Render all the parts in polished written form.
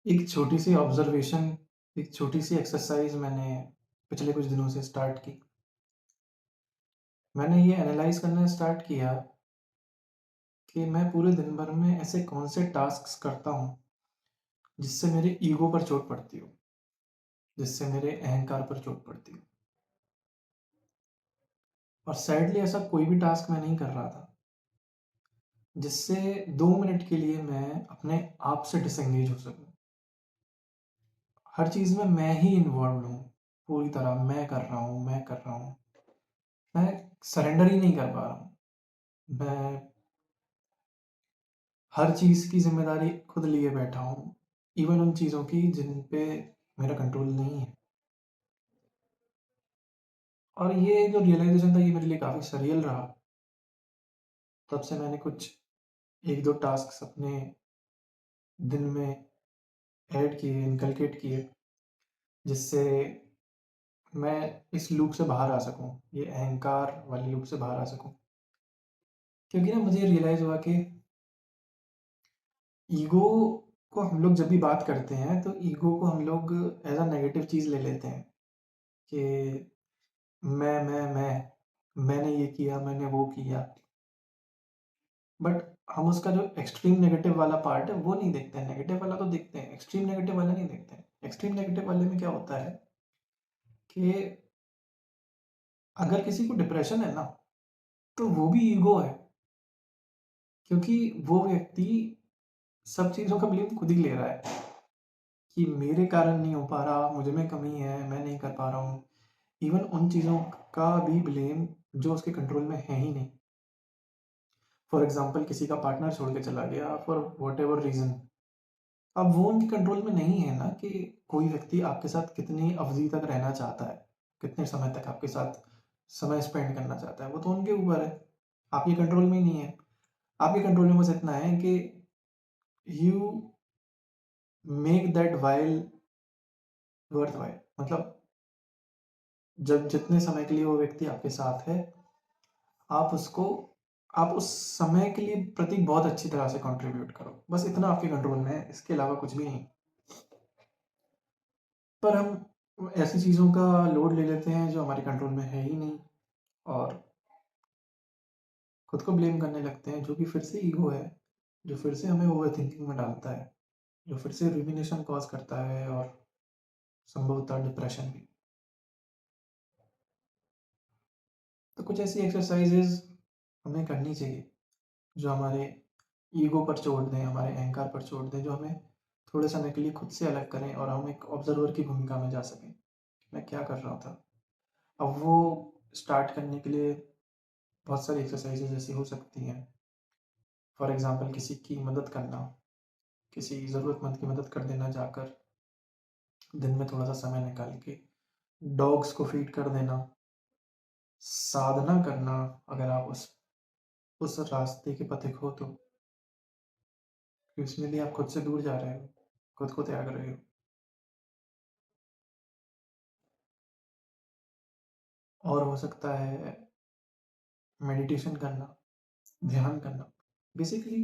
एक छोटी-सी ऑब्ज़र्वेशन, एक छोटी-सी एक्सरसाइज़ मैंने पिछले कुछ दिनों से स्टार्ट की। मैंने ये एनालाइज़ करना स्टार्ट किया कि मैं पूरे दिन भर में ऐसे कौन से टास्क्स करता हूँ, जिससे मेरे ईगो पर चोट पड़ती हो, जिससे मेरे अहंकार पर चोट पड़ती हो। और सैडली ऐसा कोई भी टास्क मैं नहीं कर रहा था, जिससे 2 मिनट के लिए मैं अपने आप से डिसएंगेज हो सकूँ। हर चीज़ में मैं ही इन्वॉल्व्ड हूँ, पूरी तरह मैं कर रहा हूँ। मैं सरेंडर ही नहीं कर पा रहा हूँ। मैं हर चीज़ की ज़िम्मेदारी खुद लिए बैठा हूँ, इवन उन चीज़ों की जिन पे मेरा कंट्रोल नहीं है। और ये जो रियलाइज़ेशन था ये मेरे लिए काफ़ी सरियल रहा। तब से मैंने कुछ 1-2 टास्क्स अपने दिन में ऐड किए, इनकलकेट किए, जिससे मैं इस लूप से बाहर आ सकूँ, ये अहंकार वाले लूप से बाहर आ सकूँ। क्योंकि ना मुझे रियलाइज़ हुआ कि ईगो को हम लोग जब भी बात करते हैं, तो ईगो को हम लोग एज़ अ नेगेटिव चीज़ ले लेते हैं कि मैंने ये किया, मैंने वो किया। बट हम उसका जो एक्सट्रीम नेगेटिव वाला पार्ट है, वो नहीं देखते हैं। नेगेटिव वाला तो देखते हैं, एक्सट्रीम नेगेटिव वाला नहीं देखते हैं। एक्सट्रीम नेगेटिव वाले में क्या होता है कि अगर किसी को डिप्रेशन है ना, तो वो भी ईगो है, क्योंकि वो व्यक्ति सब चीज़ों का ब्लेम खुद ही ले रहा है कि मेरे कारण नहीं हो पा रहा, मुझ में कमी है, मैं नहीं कर पा रहा हूँ। इवन उन चीज़ों का भी ब्लेम जो उसके कंट्रोल में है ही नहीं। फॉर एग्ज़ाम्पल किसी का पार्टनर छोड़ के चला गया फॉर व्हाटएवर रीज़न। अब वो उनके कंट्रोल में नहीं है ना कि कोई व्यक्ति आपके साथ कितनी अवधि तक रहना चाहता है, कितने समय तक आपके साथ समय स्पेंड करना चाहता है, वो तो उनके ऊपर है। आपके कंट्रोल में ही नहीं है। आपके कंट्रोल में बस इतना है कि you make that while worth while, मतलब जब जितने समय के लिए वो व्यक्ति आपके साथ है, आप उसको आप उस समय के लिए प्रति बहुत अच्छी तरह से कंट्रीब्यूट करो। बस इतना आपके कंट्रोल में है, इसके अलावा कुछ भी नहीं। पर हम ऐसी चीज़ों का लोड ले लेते हैं जो हमारे कंट्रोल में है ही नहीं, और खुद को ब्लेम करने लगते हैं, जो कि फिर से ईगो है, जो फिर से हमें ओवरथिंकिंग में डालता है, जो फिर से रुमिनेशन कॉज़ करता है और संभवतः डिप्रेशन भी। तो कुछ ऐसी एक्सरसाइज़ेज़ हमें करनी चाहिए, जो हमारे ईगो पर चोट दें, हमारे अहंकार पर चोट दें, जो हमें थोड़े समय के लिए खुद से अलग करें और हम एक ऑब्ज़र्वर की भूमिका में जा सकें। मैं क्या कर रहा था? अब वो स्टार्ट करने के लिए बहुत सारी एक्सरसाइज़ेज़ ऐसी हो सकती हैं। फॉर एग्ज़ाम्पल किसी की मदद करना, किसी ज़रूरतमंद की मदद कर देना जाकर, दिन में थोड़ा-सा समय निकाल के, डॉग्स को फ़ीड कर देना, साधना करना अगर आप उस रास्ते के पथिक हो तो, कि उसमें भी आप खुद से दूर जा रहे हो, खुद को त्याग रहे हो। और हो सकता है मेडिटेशन करना, ध्यान करना। बेसिकली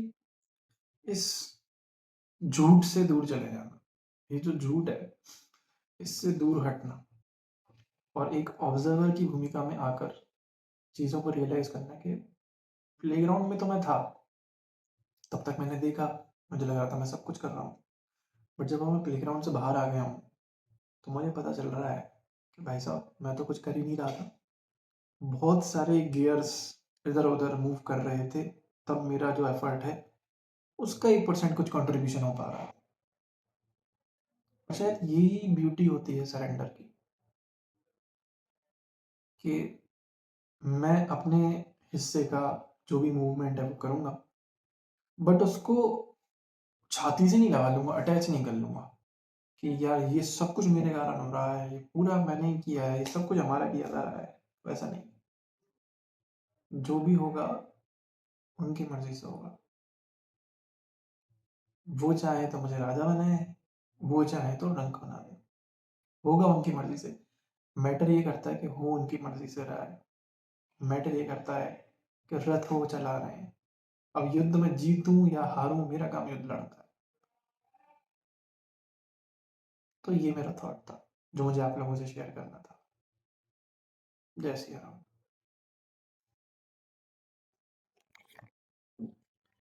इस झूठ से दूर चले जाना। ये जो झूठ है, इससे दूर हटना और एक ऑब्ज़र्वर की भूमिका में आकर चीज़ों को रियलाइज़ करना कि प्लेग्राउंड में तो मैं था, तब तक मैंने देखा, मुझे लग रहा था मैं सब कुछ कर रहा हूँ। बट जब मैं प्लेग्राउंड से बाहर आ गया हूँ, तो मुझे पता चल रहा है कि भाई साहब मैं तो कुछ कर ही नहीं रहा था। बहुत सारे गियर्स इधर-उधर मूव कर रहे थे, तब मेरा जो एफ़र्ट है, उसका 1% कुछ कंट्रीब्यूशन हो पा रहा है। और शायद यही ब्यूटी होती है सरेंडर की, कि मैं अपने हिस्से का जो भी मूवमेंट है वो करूँगा, बट उसको छाती से नहीं लगा लूँगा, अटैच नहीं कर लूँगा कि यार ये सब कुछ मेरे कारण हो रहा है, ये पूरा मैंने ही किया है, ये सब कुछ हमारा किया जा रहा है। वैसा नहीं, जो भी होगा उनकी मर्ज़ी से होगा। वो चाहे तो मुझे राजा बनाए, वो चाहे तो रंक बना दें, होगा उनकी मर्ज़ी से। मैटर ये करता है कि हो उनकी मर्ज़ी से रहा है। मैटर ये करता है कि रथ वो चला रहे हैं। अब युद्ध में जीतूँ या हारूँ, मेरा काम युद्ध लड़ना है। तो ये मेरा थॉट था, जो मुझे आप लोगों से शेयर करना था। जय सिया राम।